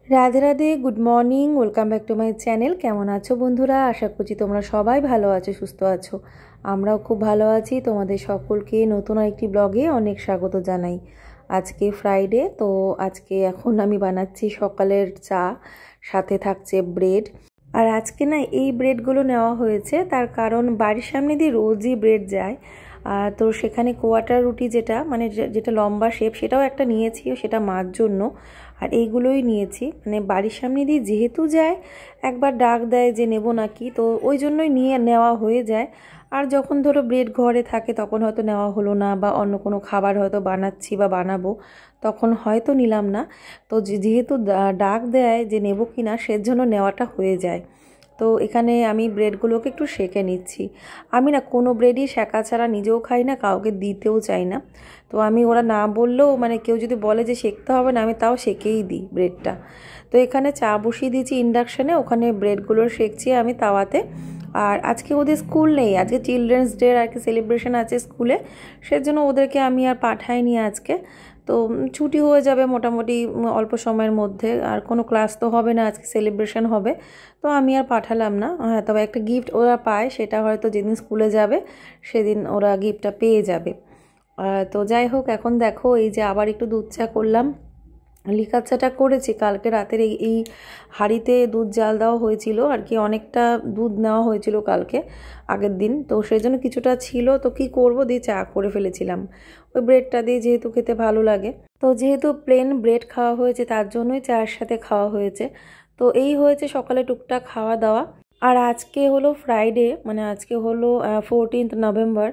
Radhe Radhe, good morning, welcome back to my channel. কেমন আছো বন্ধুরা? আশা করছি তোমরা সবাই ভালো আছো, সুস্থ আছো। আমরাও খুব ভালো আছি। তোমাদের সকলকে নতুন একটি ব্লগে অনেক স্বাগত জানাই। আজকে ফ্রাইডে, তো আজকে এখন আমি বানাচ্ছি সকালের চা, সাথে থাকছে ব্রেড। আর আজকে না এই ব্রেডগুলো নেওয়া হয়েছে, তার কারণ বাড়ির সামনে দিয়ে রোজই ব্রেড যায়। তো সেখানে কোয়াটার রুটি যেটা মানে যেটা লম্বা শেপ, সেটাও একটা নিয়েছি, সেটা মার জন্য। আর এইগুলোই নিয়েছি, মানে বাড়ির সামনে দিয়ে যেহেতু যায়, একবার ডাক দেয় যে নেব নাকি, তো ওই জন্যই নেওয়া হয়ে যায়। আর যখন ধরো ব্রেড ঘরে থাকে তখন হয়তো নেওয়া হলো না, বা অন্য কোনো খাবার হয়তো বানাচ্ছি বা বানাবো, তখন হয়তো নিলাম না। তো যেহেতু ডাক দেয় যে নেব কি না, সেজন্য নেওয়াটা হয়ে যায়। তো এখানে আমি ব্রেডগুলোকে একটু সেঁকে নিচ্ছি। আমি না কোনো ব্রেডই সেঁকা ছাড়া নিজেও খাই না, কাউকে দিতেও চাই না। তো আমি ওরা না বললেও, মানে কেউ যদি বলে যে সেঁকতে হবে না, আমি তাও সেঁকেই দিই ব্রেডটা। তো এখানে চা বসিয়ে দিয়েছি ইন্ডাকশানে, ওখানে ব্রেডগুলো সেঁকছি আমি তাওয়াতে। আর আজকে ওদের স্কুল নেই, আজকে চিলড্রেন্স ডে আর কি সেলিব্রেশন আছে স্কুলে, সেজন্য ওদেরকে আমি আর পাঠাইনি আজকে। তো ছুটি হয়ে যাবে মোটামুটি অল্প সময়ের মধ্যে, আর কোনো ক্লাস তো হবে না, আজকে সেলিব্রেশন হবে। তো আমি আর পাঠালাম না। হ্যাঁ, তবে একটা গিফট ওরা পায়, সেটা হয়তো যেদিন স্কুলে যাবে সেদিন ওরা গিফটটা পেয়ে যাবে। তো যাই হোক, এখন দেখো এই যে আবার একটু দুধ চা করলাম। লিকার চাটা করেছি কালকে রাতের এই হাঁড়িতে দুধ জাল দেওয়া হয়েছিল আর কি, অনেকটা দুধ নেওয়া হয়েছিল কালকে আগের দিন, তো সেই জন্য কিছুটা ছিল, তো কি করব, দিয়ে চা করে ফেলেছিলাম ওই ব্রেডটা দিয়ে, যেহেতু খেতে ভালো লাগে। তো যেহেতু প্লেন ব্রেড খাওয়া হয়েছে, তার জন্যই চায়ের সাথে খাওয়া হয়েছে। তো এই হয়েছে সকালে টুকটাক খাওয়া দাওয়া। আর আজকে হলো ফ্রাইডে, মানে আজকে হলো 14th নভেম্বর।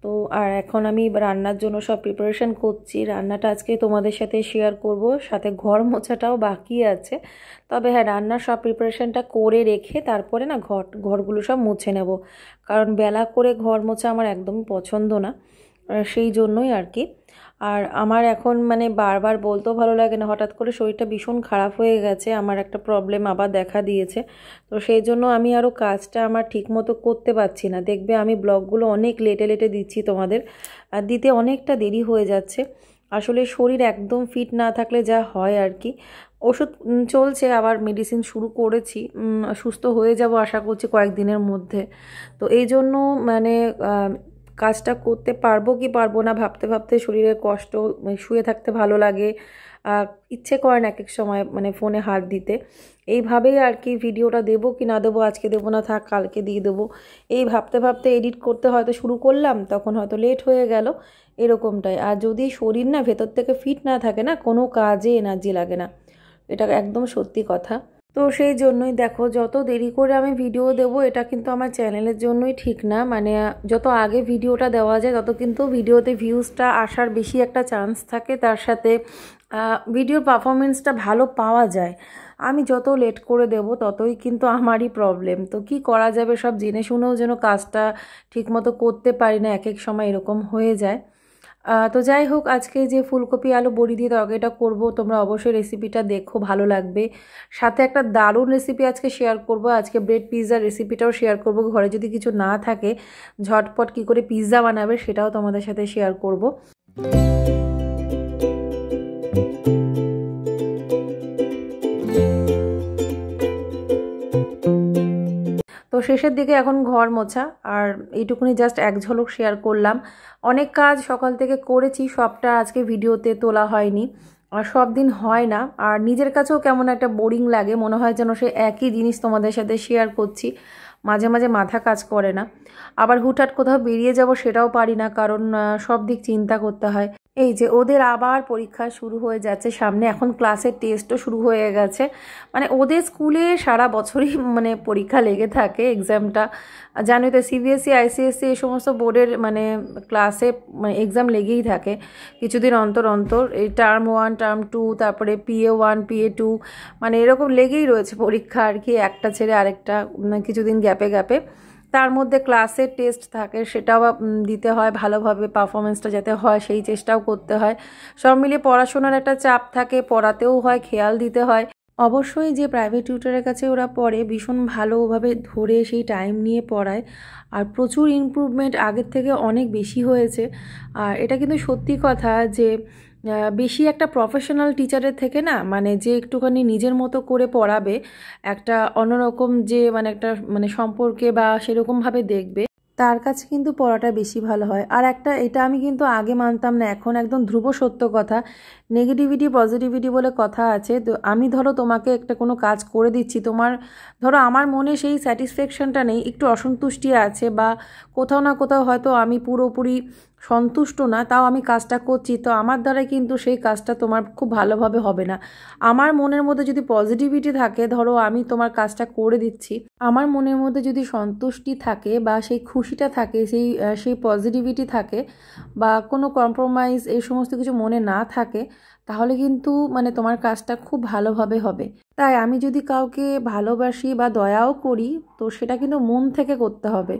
তো আর এখন আমি রান্নার জন্য সব প্রিপারেশন করছি। রান্নাটা আজকে তোমাদের সাথে শেয়ার করব, সাথে ঘর মোছাটাও বাকি আছে। তবে হ্যাঁ, রান্নার সব প্রিপারেশনটা করে রেখে তারপরে না ঘরগুলো সব মুছে নেব, কারণ বেলা করে ঘর মোছা আমার একদমই পছন্দ না, সেই জন্যই আর কি। আর আমার এখন মানে বারবার বলতেও ভালো লাগে না, হঠাৎ করে শরীরটা ভীষণ খারাপ হয়ে গেছে, আমার একটা প্রবলেম আবার দেখা দিয়েছে। তো সেই জন্য আমি আরও কাজটা আমার ঠিক মতো করতে পারছি না। দেখবে আমি ব্লগগুলো অনেক লেটে লেটে দিচ্ছি তোমাদের, আর দিতে অনেকটা দেরি হয়ে যাচ্ছে। আসলে শরীর একদম ফিট না থাকলে যা হয় আর কি। ওষুধ চলছে, আবার মেডিসিন শুরু করেছি, সুস্থ হয়ে যাব আশা করছি কয়েকদিনের মধ্যে। তো এই জন্য মানে কাজটা করতে পারবো কি পারবো না ভাবতে ভাবতে শরীরের কষ্ট, শুয়ে থাকতে ভালো লাগে, ইচ্ছে করে না এক এক সময় মানে ফোনে হাত দিতে। এইভাবেই আর কি ভিডিওটা দেবো কি না দেবো, আজকে দেবো না, থাক কালকে দিয়ে দেবো, এই ভাবতে ভাবতে এডিট করতে হয়তো শুরু করলাম, তখন হয়তো লেট হয়ে গেল, এরকমটাই। আর যদি শরীর না ভেতর থেকে ফিট না থাকে না, কোনো কাজে এনার্জি লাগে না, এটা একদম সত্যি কথা। তো সেই জন্যই দেখো, যত দেরি করে আমি ভিডিও দেবো, এটা কিন্তু আমার চ্যানেলের জন্যই ঠিক না। মানে যত আগে ভিডিওটা দেওয়া যায়, তত কিন্তু ভিডিওতে ভিউজটা আসার বেশি একটা চান্স থাকে, তার সাথে ভিডিওর পারফরমেন্সটা ভালো পাওয়া যায়। আমি যত লেট করে দেব ততই কিন্তু আমারই প্রবলেম। তো কি করা যাবে, সব জেনে শুনেও যেন কাজটা ঠিকমতো করতে পারি না, এক এক সময় এরকম হয়ে যায়। তো যাই হোক, আজকে যে ফুলকপি আলু বড়ি দিয়ে তরকারিটা করব, তোমরা অবশ্যই রেসিপিটা দেখো, ভালো লাগবে। সাথে একটা দারুণ রেসিপি আজকে শেয়ার করব, আজকে ব্রেড পিৎজার রেসিপিটাও শেয়ার করব। ঘরে যদি কিছু না থাকে, ঝটপট কি করে পিৎজা বানাবে সেটাও তোমাদের সাথে শেয়ার করব। তো শেষের দিকে এখন ঘর মোছা, আর এইটুকুনি জাস্ট এক ঝলক শেয়ার করলাম। অনেক কাজ সকাল থেকে করেছি, সবটা আজকে ভিডিওতে তোলা হয়নি, আর সব দিন হয় না। আর নিজের কাছেও কেমন একটা বোরিং লাগে, মনে হয় যেন সে একই জিনিস তোমাদের সাথে শেয়ার করছি, মাঝে মাঝে মাথা কাজ করে না। আবার হুটহাট কোথাও বেরিয়ে যাব সেটাও পারি না, কারণ সব দিক চিন্তা করতে হয়। এই যে ওদের আবার পরীক্ষা শুরু হয়ে যাচ্ছে সামনে, এখন ক্লাসের টেস্টও শুরু হয়ে গেছে। মানে ওদের স্কুলে সারা বছরই মানে পরীক্ষা লেগে থাকে, এক্সামটা জানোই তো, সিবিএসসি আইসিএসসি এই সমস্ত বোর্ডের মানে ক্লাসে মানে এক্সাম লেগেই থাকে কিছুদিন অন্তর অন্তর। এই টার্ম 1 টার্ম 2, তারপরে PA1 PA2, মানে এরকম লেগেই রয়েছে পরীক্ষা আর কি, একটা ছেড়ে আরেকটা কিছুদিন গ্যাপে গ্যাপে। তার মধ্যে ক্লাসের টেস্ট থাকে, সেটাও দিতে হয় ভালোভাবে, পারফরমেন্সটা যাতে হয় সেই চেষ্টাও করতে হয়। সব মিলিয়ে পড়াশোনার একটা চাপ থাকে, পড়াতেও হয়, খেয়াল দিতে হয়। অবশ্যই যে প্রাইভেট টিউটরের কাছে ওরা পড়ে, ভীষণ ভালোভাবে ধরে সেই টাইম নিয়ে পড়ায়, আর প্রচুর ইমপ্রুভমেন্ট আগের থেকে অনেক বেশি হয়েছে। আর এটা কিন্তু সত্যি কথা যে বেশি একটা প্রফেশনাল টিচারের থেকে না, মানে যে একটুখানি নিজের মতো করে পড়াবে, একটা অন্যরকম যে মানে একটা মানে সম্পর্কে বা সেরকমভাবে দেখবে, তার কাছে কিন্তু পড়াটা বেশি ভালো হয়। আর একটা এটা আমি কিন্তু আগে মানতাম না, এখন একদম ধ্রুব সত্য কথা। নেগেটিভিটি পজিটিভিটি বলে কথা আছে। তো আমি ধরো তোমাকে একটা কোনো কাজ করে দিচ্ছি, তোমার ধরো আমার মনে সেই স্যাটিসফ্যাকশনটা নেই, একটু অসন্তুষ্টি আছে, বা কোথাও না কোথাও হয়তো আমি পুরোপুরি সন্তুষ্ট না, তাও আমি কাজটা করছি, তো আমার দ্বারা কিন্তু সেই কাজটা তোমার খুব ভালোভাবে হবে না। আমার মনের মধ্যে যদি পজিটিভিটি থাকে, ধরো আমি তোমার কাজটা করে দিচ্ছি, আমার মনের মধ্যে যদি সন্তুষ্টি থাকে বা সেই খুশিটা থাকে, সেই পজিটিভিটি থাকে, বা কোনো কম্প্রোমাইজ এই সমস্ত কিছু মনে না থাকে, তাহলে কিন্তু মানে তোমার কাজটা খুব ভালোভাবে হবে। তাই আমি যদি কাউকে ভালোবাসি বা দয়াও করি, তো সেটা কিন্তু মন থেকে করতে হবে।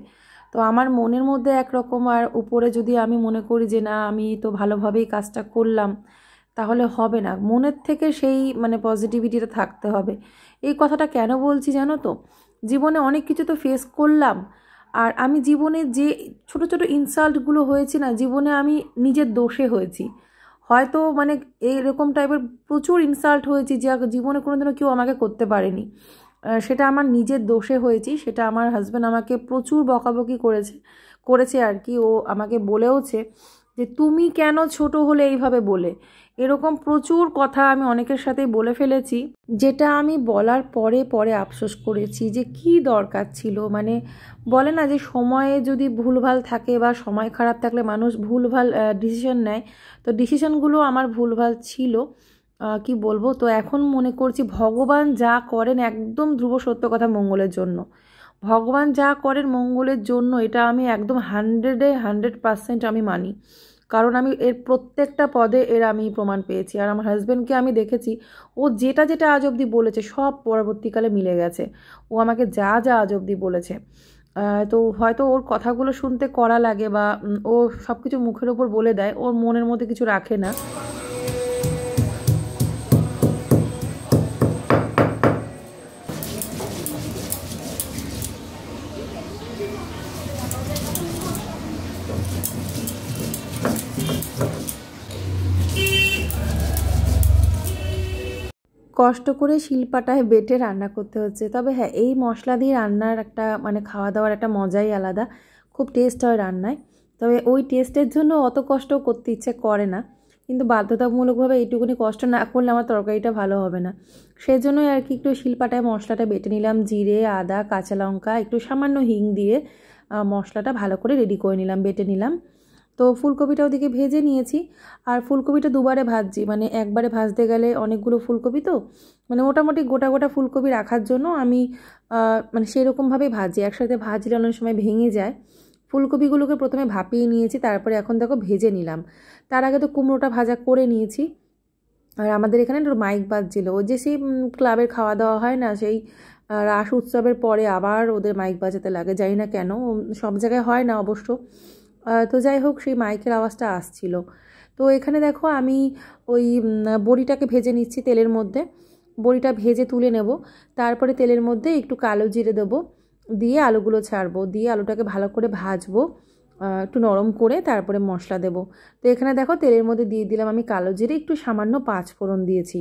তো আমার মনের মধ্যে একরকম, আর উপরে যদি আমি মনে করি যে না আমি তো ভালোভাবেই কাজটা করলাম, তাহলে হবে না। মনের থেকে সেই মানে পজিটিভিটিটা থাকতে হবে। এই কথাটা কেন বলছি জানো তো, জীবনে অনেক কিছু তো ফেস করলাম, আর আমি জীবনে যে ছোট ছোট ইনসাল্টগুলো হয়েছে না, জীবনে আমি নিজের দোষে হয়েছি। হয়তো মানে এইরকম টাইপের প্রচুর ইনসাল্ট হয়েছি যা জীবনে কোনোদিনও কেউ আমাকে করতে পারেনি। সেটা আমার নিজের দোষে হয়েছি। সেটা আমার হাজব্যান্ড আমাকে প্রচুর বকাবকি করেছে আর কি। ও আমাকে বলেওছে যে তুমি কেন ছোট হলে এইভাবে বলে। এরকম প্রচুর কথা আমি অনেকের সাথেই বলে ফেলেছি, যেটা আমি বলার পরে পরে আফসোস করেছি যে কি দরকার ছিল। মানে বলে না যে সময়ে যদি ভুলভাল থাকে বা সময় খারাপ থাকলে মানুষ ভুলভাল ডিসিশন নেয়, তো ডিসিশনগুলো আমার ভুলভাল ছিল। কি বলবো, তো এখন মনে করছি ভগবান যা করেন একদম ধ্রুব সত্য কথা মঙ্গলের জন্য। ভগবান যা করেন মঙ্গলের জন্য, এটা আমি একদম 100% আমি মানি। কারণ আমি এর প্রত্যেকটা পদে এর আমি প্রমাণ পেয়েছি। আর আমার হাজব্যান্ডকে আমি দেখেছি, ও যেটা যেটা আজ অবধি বলেছে সব পরবর্তীকালে মিলে গেছে। ও আমাকে যা যা আজ অবধি বলেছে, তো হয়তো ওর কথাগুলো শুনতে কড়া লাগে, বা ও সব কিছু মুখের ওপর বলে দেয়, ওর মনের মধ্যে কিছু রাখে না। কষ্ট করে শিলপাটায় বেটে রান্না করতে হচ্ছে। তবে হ্যাঁ, এই মশলা দিয়ে রান্নার একটা মানে খাওয়া দাওয়ার একটা মজাই আলাদা, খুব টেস্ট হয় রান্নায়। তবে ওই টেস্টের জন্য অত কষ্ট করতে ইচ্ছে করে না, কিন্তু বাধ্যতামূলকভাবে এইটুকুনি কষ্ট না করলে আমার তরকারিটা ভালো হবে না। সেই জন্যই আর কি একটু শিলপাটায় মশলাটা বেটে নিলাম, জিরে, আদা, কাঁচা লঙ্কা, একটু সামান্য হিং দিয়ে মশলাটা ভালো করে রেডি করে নিলাম, বেটে নিলাম। তো ফুলকপিটা ওদিকে ভেজে নিয়েছি। আর ফুলকপিটা দুবারে ভাজছি, মানে একবারে ভাজতে গেলে অনেকগুলো ফুলকপি, তো মানে মোটামুটি গোটা গোটা ফুলকপি রাখার জন্য আমি মানে সেরকমভাবেই ভাজি। একসাথে ভাজলে অনেক সময় ভেঙে যায়। ফুলকপিগুলোকে প্রথমে ভাপিয়ে নিয়েছি, তারপরে এখন দেখো ভেজে নিলাম। তার আগে তো কুমড়োটা ভাজা করে নিয়েছি। আর আমাদের এখানে একটু মাইক বাজছিল, ওই যে সেই ক্লাবের খাওয়া দাওয়া হয় না, সেই রাস উৎসবের পরে আবার ওদের মাইক বাজাতে লাগে, জানি না কেন, সব জায়গায় হয় না অবশ্য। তো যাই হোক, সেই মাইকের আওয়াজটা আসছিল। তো এখানে দেখো আমি ওই বড়িটাকে ভেজে নিচ্ছি তেলের মধ্যে। বড়িটা ভেজে তুলে নেব, তারপরে তেলের মধ্যে একটু কালো জিরে দেবো, দিয়ে আলুগুলো ছাড়বো, দিয়ে আলুটাকে ভালো করে ভাজবো একটু নরম করে, তারপরে মশলা দেবো। তো এখানে দেখো তেলের মধ্যে দিয়ে দিলাম আমি কালো জিরে, একটু সামান্য 5 ফোড়ন দিয়েছি।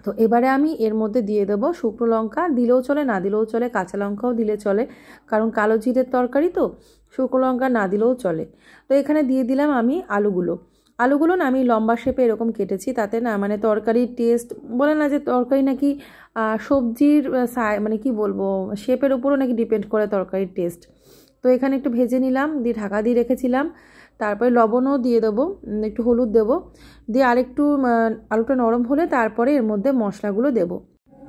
তো এবারে আমি এর মধ্যে দিয়ে দেবো শুকনো লঙ্কা, দিলেও চলে না দিলেও চলে, কাঁচা লঙ্কাও দিলে চলে, কারণ কালো জিরের তরকারি তো শুকনো লঙ্কা না দিলেও চলে। তো এখানে দিয়ে দিলাম আমি আলুগুলো না আমি লম্বা শেপে এরকম কেটেছি, তাতে না মানে তরকারির টেস্ট, বলে না যে তরকারি নাকি সবজির মানে কি বলবো, শেপের উপরও নাকি ডিপেন্ড করে তরকারির টেস্ট। তো এখানে একটু ভেজে নিলাম, দিয়ে ঢাকা দিয়ে রেখেছিলাম। তারপরে লবণও দিয়ে দেবো, একটু হলুদ দেবো, দিয়ে আরেকটু আলুটা নরম হলে তারপরে এর মধ্যে মশলাগুলো দেবো।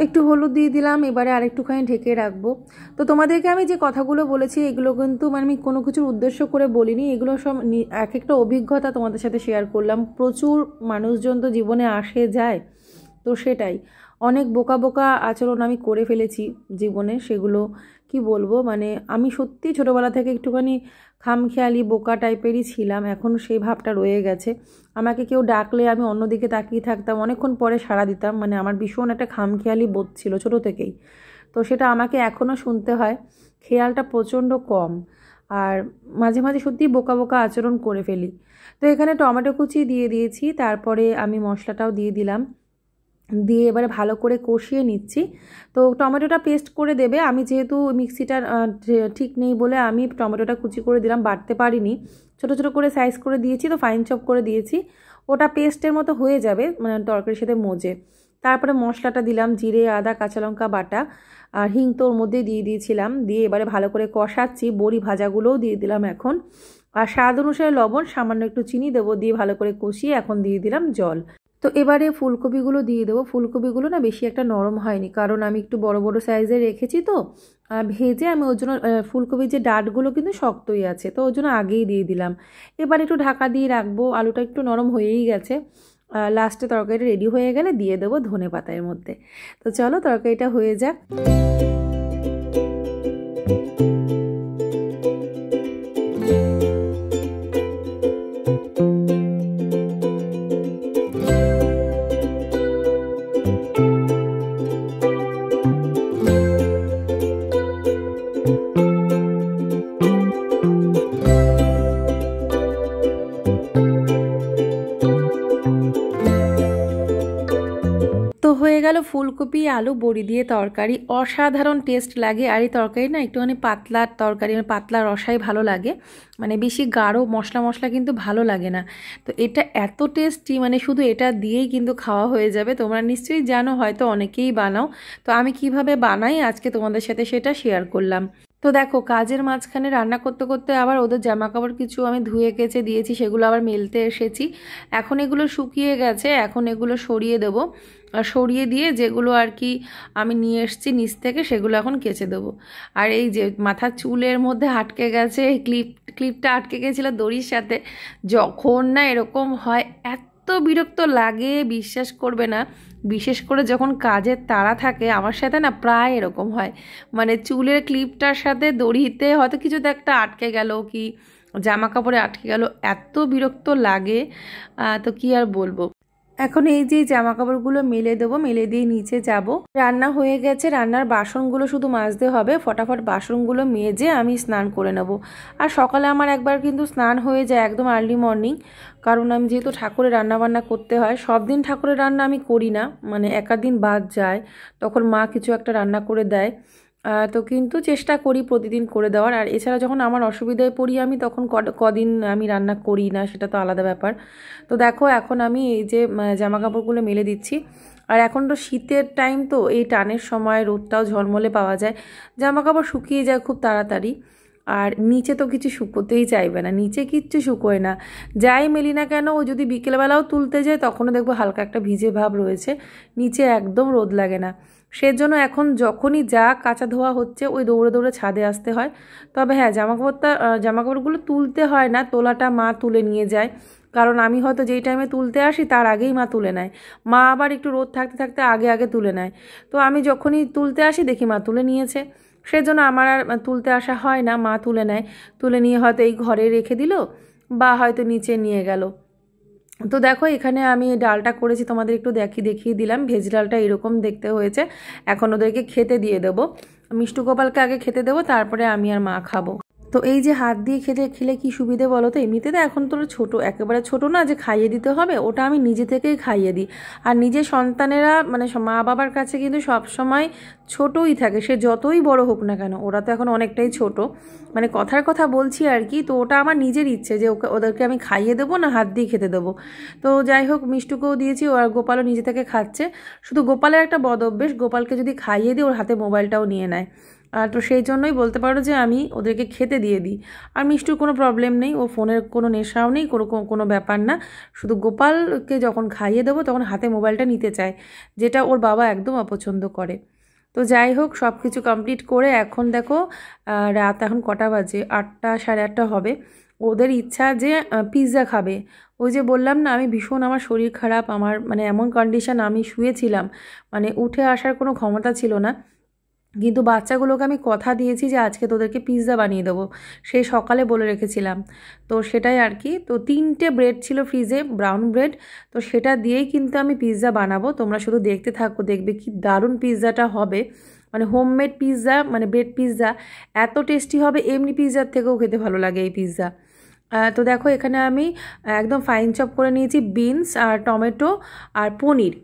একটু হলুদ দিয়ে দিলাম, এবারে আরেকটুখানি ঢেকে রাখবো। তো তোমাদেরকে আমি যে কথাগুলো বলেছি এগুলো কিন্তু মানে আমি কোনো কিছুর উদ্দেশ্য করে বলিনি, এগুলো সব এক একটা অভিজ্ঞতা তোমাদের সাথে শেয়ার করলাম। প্রচুর মানুষজন তো জীবনে আসে যায়, তো সেটাই অনেক বোকা বোকা আচরণ আমি করে ফেলেছি জীবনে। সেগুলো কি বলবো, মানে আমি সত্যি ছোটোবেলা থেকে একটুখানি খামখেয়ালি বোকা টাইপেরই ছিলাম, এখন সেই ভাবটা রয়ে গেছে। আমাকে কেউ ডাকলে আমি অন্যদিকে তাকিয়ে থাকতাম, অনেকক্ষণ পরে সাড়া দিতাম, মানে আমার ভীষণ একটা খামখেয়ালি বোধ ছিল ছোটো থেকেই। তো সেটা আমাকে এখনও শুনতে হয়, খেয়ালটা প্রচণ্ড কম। আর মাঝে মাঝে সত্যি বোকা বোকা আচরণ করে ফেলি। তো এখানে টমেটো কুচি দিয়ে দিয়েছি, তারপরে আমি মশলাটাও দিয়ে দিলাম, দিয়ে এবারে ভালো করে কষিয়ে নিচ্ছি। তো টমেটোটা পেস্ট করে দেবে, আমি যেহেতু মিক্সিটা ঠিক নেই বলে আমি টমেটোটা কুচি করে দিলাম, বাটতে পারিনি, ছোটো ছোটো করে সাইজ করে দিয়েছি, তো ফাইন চপ করে দিয়েছি, ওটা পেস্টের মতো হয়ে যাবে মানে তরকারির সাথে মজে। তারপরে মশলাটা দিলাম, জিরে আদা কাঁচা লঙ্কা বাটা আর হিং তো ওর মধ্যে দিয়ে দিয়েছিলাম, দিয়ে এবারে ভালো করে কষাচ্ছি, বড়ি ভাজাগুলোও দিয়ে দিলাম এখন, আর স্বাদ অনুসারে লবণ, সামান্য একটু চিনি দেবো, দিয়ে ভালো করে কষিয়ে এখন দিয়ে দিলাম জল। তো এবারে ফুলকপিগুলো দিয়ে দেবো। ফুলকপিগুলো না বেশি একটা নরম হয়নি, কারণ আমি একটু বড় বড় সাইজে রেখেছি, তো ভেজে আমি ওর জন্য ফুলকপির যে ডাঁটগুলো কিন্তু শক্তই আছে, তো ওর জন্য আগেই দিয়ে দিলাম। এবার একটু ঢাকা দিয়ে রাখবো, আলুটা একটু নরম হয়েই গেছে। লাস্টে তরকারিটা রেডি হয়ে গেলে দিয়ে দেবো ধনেপাতা এর মধ্যে। তো চলো তরকারিটা হয়ে যাক। তো হয়ে গেল ফুলকপি আলু বড়ি দিয়ে তরকারি, অসাধারণ টেস্ট লাগে। আর এই তরকারি না একটুখানি পাতলা তরকারি, মানে পাতলা রসাই ভালো লাগে, মানে বেশি গাঢ় মশলা মশলা কিন্তু ভালো লাগে না। তো এটা এত টেস্টি, মানে শুধু এটা দিয়েই কিন্তু খাওয়া হয়ে যাবে। তোমরা নিশ্চয়ই জানো, হয়তো অনেকেই বানাও। তো আমি কিভাবে বানাই আজকে তোমাদের সাথে সেটা শেয়ার করলাম। তো দেখো কাজের মাঝখানে রান্না করতে করতে আবার ওদের জামা কাপড় কিছু আমি ধুয়ে কেচে দিয়েছি, সেগুলো আবার মেলতে এসেছি। এখন এগুলো শুকিয়ে গেছে, এখন এগুলো সরিয়ে দেবো, আর সরিয়ে দিয়ে যেগুলো আর কি আমি নিয়ে এসেছি নিচ থেকে সেগুলো এখন কেচে দেবো। আর এই যে মাথার চুলের মধ্যে আটকে গেছে, এই ক্লিপটা আটকে গেছিলো দড়ির সাথে, যখন না এরকম হয় এত বিরক্ত লাগে বিশ্বাস করবে না। বিশেষ করে যখন কাজের তাড়া থাকে, আমার সাথে না প্রায় এরকম হয়, মানে চুলের ক্লিপটার সাথে দড়িতে হয়তো কিছুতে একটা আটকে গেল, কি জামা কাপড়ে আটকে গেল, এত বিরক্ত লাগে। তো কি আর বলবো। এখন এই যে জামা কাপড়গুলো মেলে দেবো, মেলে দিয়ে নিচে যাব। রান্না হয়ে গেছে, রান্নার বাসনগুলো শুধু মাজতে হবে, ফটাফট বাসনগুলো মেজে আমি স্নান করে নেব। আর সকালে আমার একবার কিন্তু স্নান হয়ে যায় একদম আর্লি মর্নিং, কারণ আমি যেহেতু ঠাকুরের রান্না বান্না করতে হয়, সব দিন ঠাকুরের রান্না আমি করি না, মানে একাদিন বাদ যায়, তখন মা কিছু একটা রান্না করে দেয়। তো কিন্তু চেষ্টা করি প্রতিদিন করে দেওয়ার। আর এছাড়া যখন আমার অসুবিধায় পড়ি আমি, তখন কদিন আমি রান্না করি না, সেটা তো আলাদা ব্যাপার। তো দেখো এখন আমি এই যে জামা কাপড়গুলো মেলে দিচ্ছি। আর এখন তো শীতের টাইম, তো এই টানের সময় রোদটাও ঝলমলে পাওয়া যায়, জামা কাপড় শুকিয়ে যায় খুব তাড়াতাড়ি। আর নিচে তো কিছু শুকোতেই চাইবে না, নিচে কিচ্ছু শুকোয় না, যাই মেলি না কেন। ও যদি বিকেলবেলাও তুলতে যায় তখনও দেখবো হালকা একটা ভিজে ভাব রয়েছে, নিচে একদম রোদ লাগে না। সেজন্য এখন যখনই যা কাঁচা ধোয়া হচ্ছে ওই দৌড়ে দৌড়ে ছাদে আসতে হয়। তবে হ্যাঁ, জামাকাপড়গুলো তুলতে হয় না, তোলাটা মা তুলে নিয়ে যায়, কারণ আমি হয়তো যেই টাইমে তুলতে আসি তার আগেই মা তুলে নেয়। মা আবার একটু রোদ থাকতে থাকতে আগে আগে তুলে নেয়, তো আমি যখনই তুলতে আসি দেখি মা তুলে নিয়েছে, সেজন্য আমার আর তুলতে আসা হয় না, মা তুলে নেয়। তুলে নিয়ে হয়তো এই ঘরে রেখে দিল বা হয়তো নিচে নিয়ে গেল। তো দেখো এখানে আমি ডালটা করেছি, তোমাদের একটু দেখিয়ে দিলাম। ভেজ ডালটা এরকম দেখতে হয়েছে। এখন ওদেরকে খেতে দিয়ে দেবো, মিষ্টু গোপালকে আগে খেতে দেবো, তারপরে আমি আর মা খাবো। তো এই যে হাত দিয়ে খেলে কি সুবিধে বলো তো। এমনিতে তো এখন তো ছোটো, একেবারে ছোটো না যে খাইয়ে দিতে হবে, ওটা আমি নিজে থেকেই খাইয়ে দিই। আর নিজের সন্তানেরা মানে মা বাবার কাছে কিন্তু সব সময় ছোটোই থাকে, সে যতই বড় হোক না কেন। ওরা তো এখন অনেকটাই ছোট, মানে কথার কথা বলছি আর কি। তো ওটা আমার নিজের ইচ্ছে যে ওদেরকে আমি খাইয়ে দেবো না হাত দিয়ে খেতে দেবো। তো যাই হোক, মিষ্টুকেও দিয়েছি, আর গোপালও নিজে থেকে খাচ্ছে। শুধু গোপালের একটা বদ অভ্যেস, গোপালকে যদি খাইয়ে দিই ওর হাতে মোবাইলটাও নিয়ে নেয়। তো সেই জন্যই বলতে পারো যে আমি ওদেরকে খেতে দিয়ে দিই। আর মিষ্টুর কোনো প্রবলেম নেই, ও ফোনের কোনো নেশাও নেই, কোনো ব্যাপার না। শুধু গোপালকে যখন খাইয়ে দেবো তখন হাতে মোবাইলটা নিতে চায়, যেটা ওর বাবা একদম অপছন্দ করে। তো যাই হোক, সব কিছু কমপ্লিট করে এখন দেখো রাত এখন কটা বাজে, 8টা 8:30 হবে। ওদের ইচ্ছা যে পিৎজা খাবে। ওই যে বললাম না আমি ভীষণ, আমার শরীর খারাপ, আমার মানে এমন কন্ডিশন, আমি শুয়েছিলাম, মানে উঠে আসার কোনো ক্ষমতা ছিল না। কিন্তু বাচ্চাগুলোকে আমি কথা দিয়েছি যে আজকে তোদেরকে পিৎজা বানিয়ে দেবো, সেই সকালে বলে রেখেছিলাম। তো সেটাই আর কি। তো 3টে ব্রেড ছিল ফ্রিজে, ব্রাউন ব্রেড, তো সেটা দিয়েই কিন্তু আমি পিৎজা বানাবো। তোমরা শুধু দেখতে থাকো, দেখবে কি দারুণ পিৎজাটা হবে। মানে হোমমেড পিৎজা, মানে ব্রেড পিৎজা এত টেস্টি হবে, এমনি পিৎজার থেকেও খেতে ভালো লাগে এই পিৎজা। তো দেখো এখানে আমি একদম ফাইন চপ করে নিয়েছি বিনস আর টমেটো আর পনির।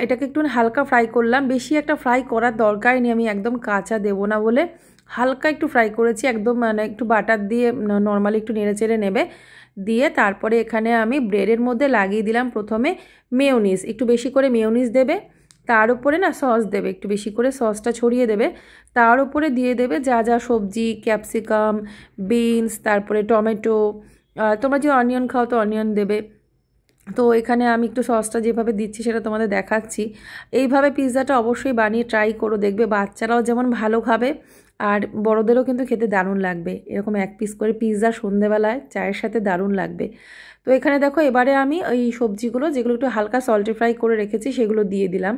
এটাকে একটু হালকা ফ্রাই করলাম, বেশি একটা ফ্রাই করার দরকার নেই, আমি একদম কাঁচা দেবো না বলে হালকা একটু ফ্রাই করেছি, একদম মানে একটু বাটার দিয়ে নর্মালি একটু নেড়ে চেড়ে নেবে। দিয়ে তারপরে এখানে আমি ব্রেডের মধ্যে লাগিয়ে দিলাম প্রথমে মেয়োনিজ, একটু বেশি করে মেয়োনিজ দেবে, তার উপরে না সস দেবে, একটু বেশি করে সসটা ছড়িয়ে দেবে, তার উপরে দিয়ে দেবে যা যা সবজি, ক্যাপসিকাম, বিনস, তারপরে টমেটো, তোমরা যে অনিয়ন খাও তো অনিয়ন দেবে। তো এখানে আমি একটু সসটা যেভাবে দিচ্ছি সেটা তোমাদের দেখাচ্ছি। এইভাবে পিৎজাটা অবশ্যই বানিয়ে ট্রাই করো, দেখবে বাচ্চারাও যেমন ভালো খাবে আর বড়োদেরও কিন্তু খেতে দারুণ লাগবে। এরকম এক পিস করে পিৎজা সন্ধেবেলায় চায়ের সাথে দারুণ লাগবে। তো এখানে দেখো এবারে আমি ওই সবজিগুলো যেগুলো একটু হালকা সল্টে ফ্রাই করে রেখেছি সেগুলো দিয়ে দিলাম,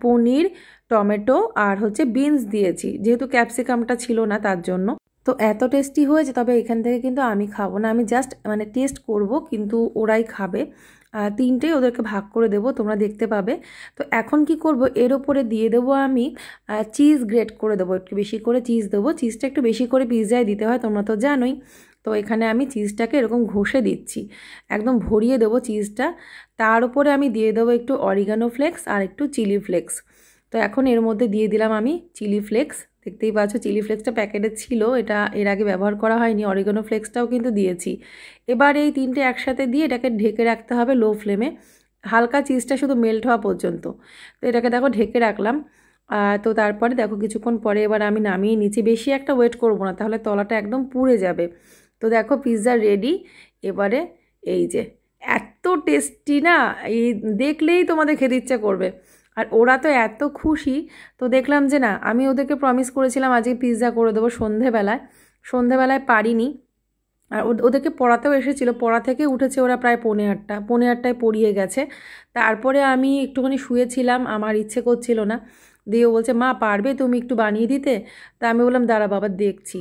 পনির, টমেটো আর হচ্ছে বিনস দিয়েছি, যেহেতু ক্যাপসিকামটা ছিল না তার জন্য। তো এত টেস্টি হয়েছে, তবে এখান থেকে কিন্তু আমি খাবো না, আমি জাস্ট মানে টেস্ট করব, কিন্তু ওরাই খাবে। তিনটেই ওদেরকে ভাগ করে দেবো, তোমরা দেখতে পাবে। তো এখন কি করব, এর ওপরে দিয়ে দেবো আমি চিজ গ্রেট করে দেবো, একটু বেশি করে চিজ দেবো, চিজটা একটু বেশি করে পিৎজায় দিতে হয় তোমরা তো জানোই। তো এখানে আমি চিজটাকে এরকম ঘষে দিচ্ছি, একদম ভরিয়ে দেবো চিজটা। তার উপরে আমি দিয়ে দেবো একটু অরিগানো ফ্লেক্স আর একটু চিলি ফ্লেক্স। তো এখন এর মধ্যে দিয়ে দিলাম আমি চিলি ফ্লেক্স, দেখতেই পাচ্ছ চিলি ফ্লেক্সটা প্যাকেটে ছিল, এটা এর আগে ব্যবহার করা হয়নি। অরিগানো ফ্লেক্সটাও কিন্তু দিয়েছি। এবার এই তিনটে একসাথে দিয়ে এটাকে ঢেকে রাখতে হবে লো ফ্লেমে, হালকা চিজটা শুধু মেল্ট হওয়া পর্যন্ত। তো এটাকে দেখো ঢেকে রাখলাম। তো তারপরে দেখো কিছুক্ষণ পরে এবার আমি নামিয়ে নিচ্ছি, বেশি একটা ওয়েট করবো না, তাহলে তলাটা একদম পুড়ে যাবে। তো দেখো পিৎজা রেডি। এবারে এই যে এত টেস্টি না, এই দেখলেই তোমাদের খেতে ইচ্ছা করবে। আর ওরা তো এত খুশি, তো দেখলাম যে না, আমি ওদেরকে প্রমিস করেছিলাম আজকে পিৎজা করে দেবো সন্ধেবেলায় পারিনি। আর ওদেরকে পড়াতেও এসেছিলো, পড়া থেকে উঠেছে ওরা প্রায় 8:30, 8:30টায় পড়িয়ে গেছে। তারপরে আমি একটুখানি শুয়েছিলাম, আমার ইচ্ছে করছিল না, দিয়ে বলছে মা পারবে তুমি একটু বানিয়ে দিতে? তা আমি বললাম দাঁড়া বাবা দেখছি।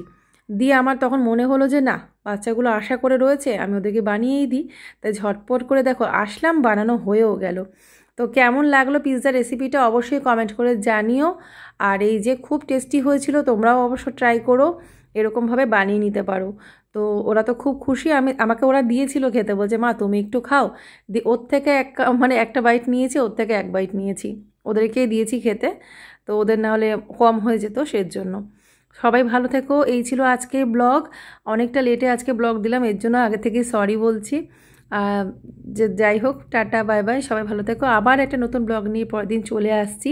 দিয়ে আমার তখন মনে হলো যে না, বাচ্চাগুলো আশা করে রয়েছে, আমি ওদেরকে বানিয়েই দিই। তাই ঝটপট করে দেখো আসলাম, বানানো হয়েও গেল। তো কেমন লাগলো পিৎজা রেসিপিটা অবশ্যই কমেন্ট করে জানিও। আর এই যে খুব টেস্টি হয়েছিল, তোমরাও অবশ্য ট্রাই করো, এরকমভাবে বানিয়ে নিতে পারো। তো ওরা তো খুব খুশি, আমাকে ওরা দিয়েছিল খেতে, বলছে মা তুমি একটু খাও। ওর থেকে মানে একটা বাইট নিয়েছি, ওর থেকে এক বাইট নিয়েছি, ওদেরকেই দিয়েছি খেতে। তো ওদের না হলে কম হয়ে যেত, সেজন্য। সবাই ভালো থেকো, এই ছিল আজকের ব্লগ। অনেকটা লেটে আজকে ব্লগ দিলাম, এর জন্য আগে থেকেই সরি বলছি। যে যাই হোক, টাটা বাই বাই, সবাই ভালো থেকো। আবার একটা নতুন ব্লগ নিয়ে পরের দিন চলে আসছি।